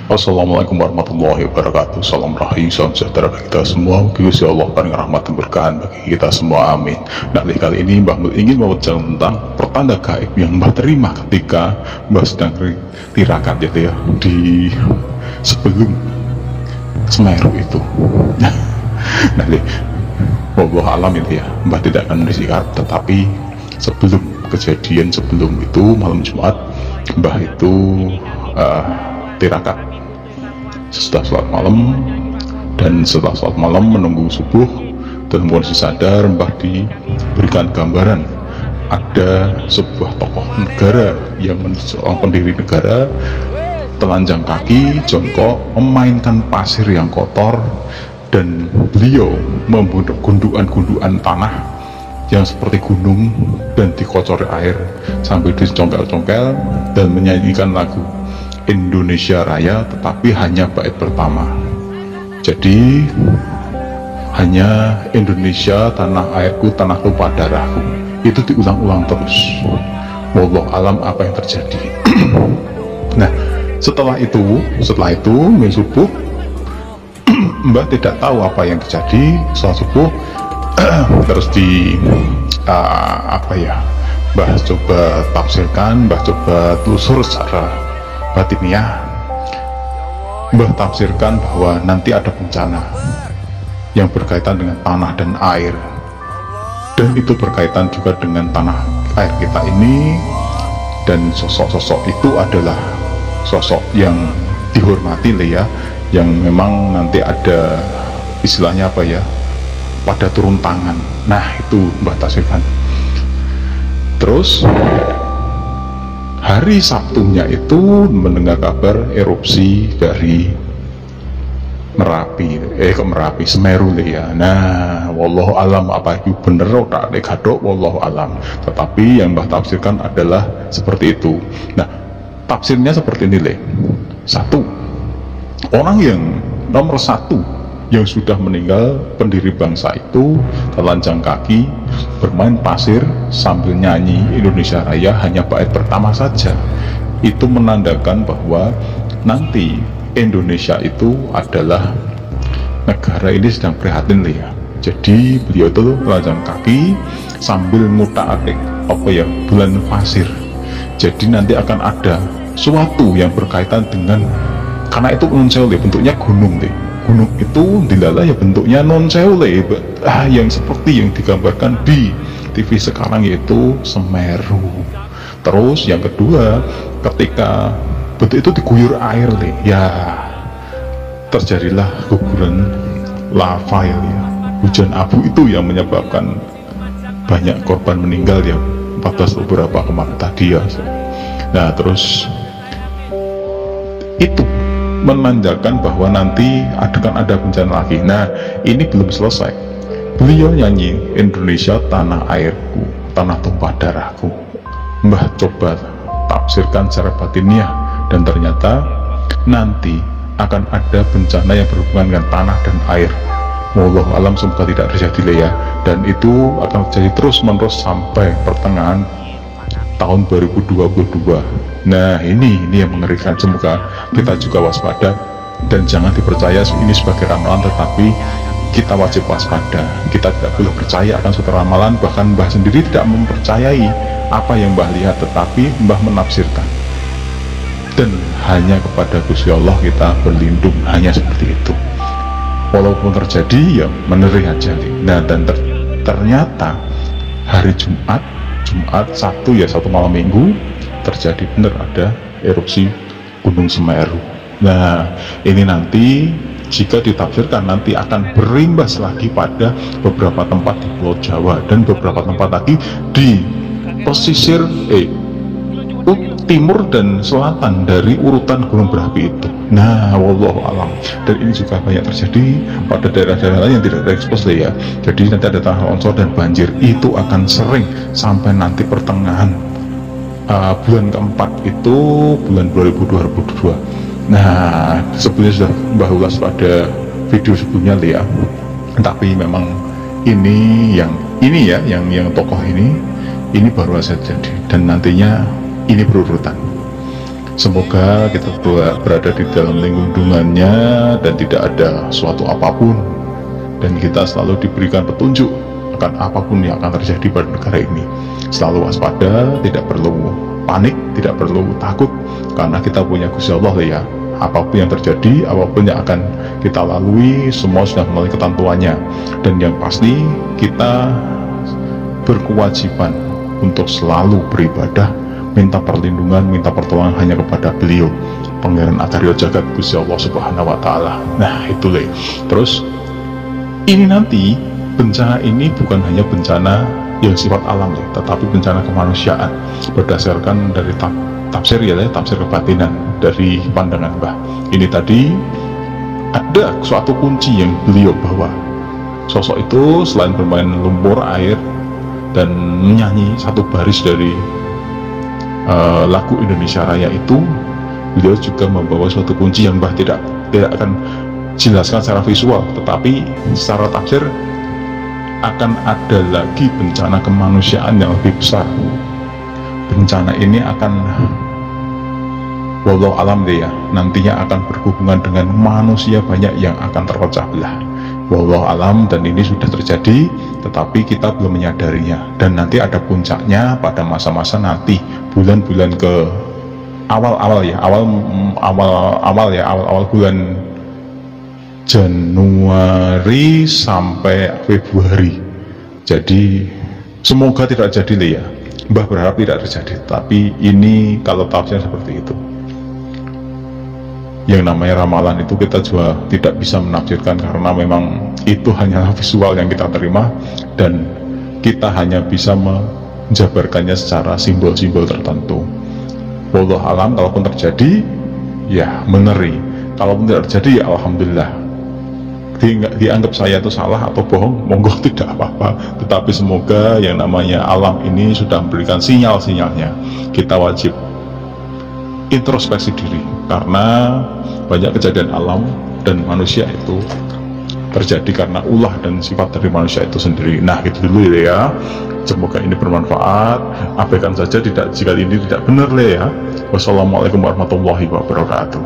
Assalamualaikum warahmatullahi wabarakatuh. Salam rahim, salam sejahtera bagi kita semua. Gusti Allah paling rahmat dan berkahan bagi kita semua, amin. Nah, kali ini Mbah Mul ingin membaca tentang pertanda gaib yang Mbah terima ketika Mbah sedang tirakat gitu ya, di sebelum Semeru itu. Nah, wallah alam itu ya, Mbah tidak akan bersikap, tetapi sebelum kejadian sebelum itu malam Jumat, Mbah itu tirakat setelah sholat malam, dan setelah sholat malam menunggu subuh dan kondisi sadar, Mbah diberikan gambaran ada sebuah tokoh negara yang seorang pendiri negara telanjang kaki, jongkok, memainkan pasir yang kotor, dan beliau membunuh gundukan-gundukan tanah yang seperti gunung dan dikocori air sambil dicongkel-congkel dan menyanyikan lagu Indonesia Raya, tetapi hanya bait pertama. Jadi hanya Indonesia tanah airku, tanah tumpah darahku, itu diulang-ulang terus. Wallah alam apa yang terjadi. Nah, setelah itu min subuh, Mbah tidak tahu apa yang terjadi. Setelah subuh terus Mbah coba tafsirkan, Mbah coba telusur secara batiniah. Mbah tafsirkan bahwa nanti ada bencana yang berkaitan dengan tanah dan air, dan itu berkaitan juga dengan tanah air kita ini, dan sosok-sosok itu adalah sosok yang dihormati ya, yang memang nanti ada istilahnya apa ya, pada turun tangan. Nah, itu Mbah tafsirkan. Terus hari Sabtunya itu mendengar kabar erupsi dari Semeru ya. Nah, wallahu alam apa itu bener atau tak gadok, wallahu alam. Tetapi yang Mbah tafsirkan adalah seperti itu. Nah, tafsirnya seperti ini satu, orang yang nomor satu yang sudah meninggal, pendiri bangsa itu telanjang kaki, bermain pasir sambil nyanyi Indonesia Raya hanya bait pertama saja. Itu menandakan bahwa nanti Indonesia itu adalah negara ini sedang prihatin ya. Jadi beliau itu telanjang kaki sambil ngutak-atik bulan pasir. Jadi nanti akan ada suatu yang berkaitan dengan, karena itu non-sewu bentuknya gunung gunung itu dilala ya bentuknya non-sewu yang seperti yang digambarkan di TV sekarang, yaitu Semeru. Terus yang kedua, ketika bentuk itu diguyur air ya terjadilah guguran lava ya, hujan abu itu yang menyebabkan banyak korban meninggal ya, 14 beberapa kemarin tadi ya. Nah, terus itu menandakan bahwa nanti akan ada bencana lagi. Nah, ini belum selesai. Beliau nyanyi Indonesia tanah airku, tanah tumpah darahku. Mbah coba tafsirkan secara batiniah, dan ternyata nanti akan ada bencana yang berhubungan dengan tanah dan air. Wallahu alam, semoga tidak terjadi ya. Dan itu akan terjadi terus menerus sampai pertengahan tahun 2022. Nah, ini yang mengerikan. Semoga kita juga waspada dan jangan dipercaya ini sebagai ramalan, tetapi kita wajib waspada. Kita tidak boleh percaya akan suatu ramalan. Bahkan Mbah sendiri tidak mempercayai apa yang Mbah lihat, tetapi Mbah menafsirkan, dan hanya kepada Gusti Allah kita berlindung, hanya seperti itu. Walaupun terjadi ya menerih aja. Nah, dan ternyata hari Jumat Sabtu ya, satu malam minggu, terjadi benar ada erupsi Gunung Semeru. Nah, ini nanti jika ditafsirkan nanti akan berimbas lagi pada beberapa tempat di Pulau Jawa dan beberapa tempat lagi di pesisir timur dan selatan dari urutan gunung berapi itu. Nah, wallahu alam. Dan ini juga banyak terjadi pada daerah-daerah lain yang tidak terekspos ya. Jadi nanti ada tanah longsor dan banjir, itu akan sering sampai nanti pertengahan bulan keempat itu, bulan 2022. Nah, sebelumnya sudah Mbah ulas pada video sebelumnya ya. Tapi memang ini yang tokoh ini baru saja terjadi, dan nantinya ini berurutan. Semoga kita berada di dalam lindungannya dan tidak ada suatu apapun, dan kita selalu diberikan petunjuk akan apapun yang akan terjadi pada negara ini. Selalu waspada, tidak perlu panik, tidak perlu takut, karena kita punya Gusti Allah ya. Apapun yang terjadi, apapun yang akan kita lalui, semua sudah melalui ketentuannya. Dan yang pasti kita berkewajiban untuk selalu beribadah, minta perlindungan, minta pertolongan hanya kepada Beliau, Pangeran Akarya Jagat Gusti Allah Subhanahu wa Ta'ala. Nah itu Le. Terus ini nanti bencana ini bukan hanya bencana yang sifat alam Le, tetapi bencana kemanusiaan berdasarkan dari tafsir ya Le, tafsir kebatinan dari pandangan Mbah. Ini tadi ada suatu kunci yang beliau bawa. Sosok itu selain bermain lumpur, air, dan menyanyi satu baris dari lagu Indonesia Raya itu, beliau juga membawa suatu kunci yang Mbah tidak akan jelaskan secara visual, tetapi secara tafsir akan ada lagi bencana kemanusiaan yang lebih besar. Bencana ini akan wallahu alam deh ya, nantinya akan berhubungan dengan manusia banyak yang akan terpecah belah. Wallahu alam, dan ini sudah terjadi tetapi kita belum menyadarinya, dan nanti ada puncaknya pada masa-masa nanti bulan-bulan ke awal bulan Januari sampai Februari. Jadi semoga tidak terjadi ya. Mbah berharap tidak terjadi, tapi ini kalau tafsirnya seperti itu. Yang namanya ramalan itu kita juga tidak bisa menafsirkan, karena memang itu hanyalah visual yang kita terima, dan kita hanya bisa menjabarkannya secara simbol-simbol tertentu. Wallahu alam, kalaupun terjadi ya mengeri, kalaupun tidak terjadi ya alhamdulillah. Dianggap saya itu salah atau bohong, monggo tidak apa-apa, tetapi semoga yang namanya alam ini sudah memberikan sinyal-sinyalnya. Kita wajib introspeksi diri, karena banyak kejadian alam dan manusia itu terjadi karena ulah dan sifat dari manusia itu sendiri. Nah itu dulu ya, semoga ini bermanfaat. Abaikan saja jika ini tidak benar ya. Wassalamualaikum warahmatullahi wabarakatuh.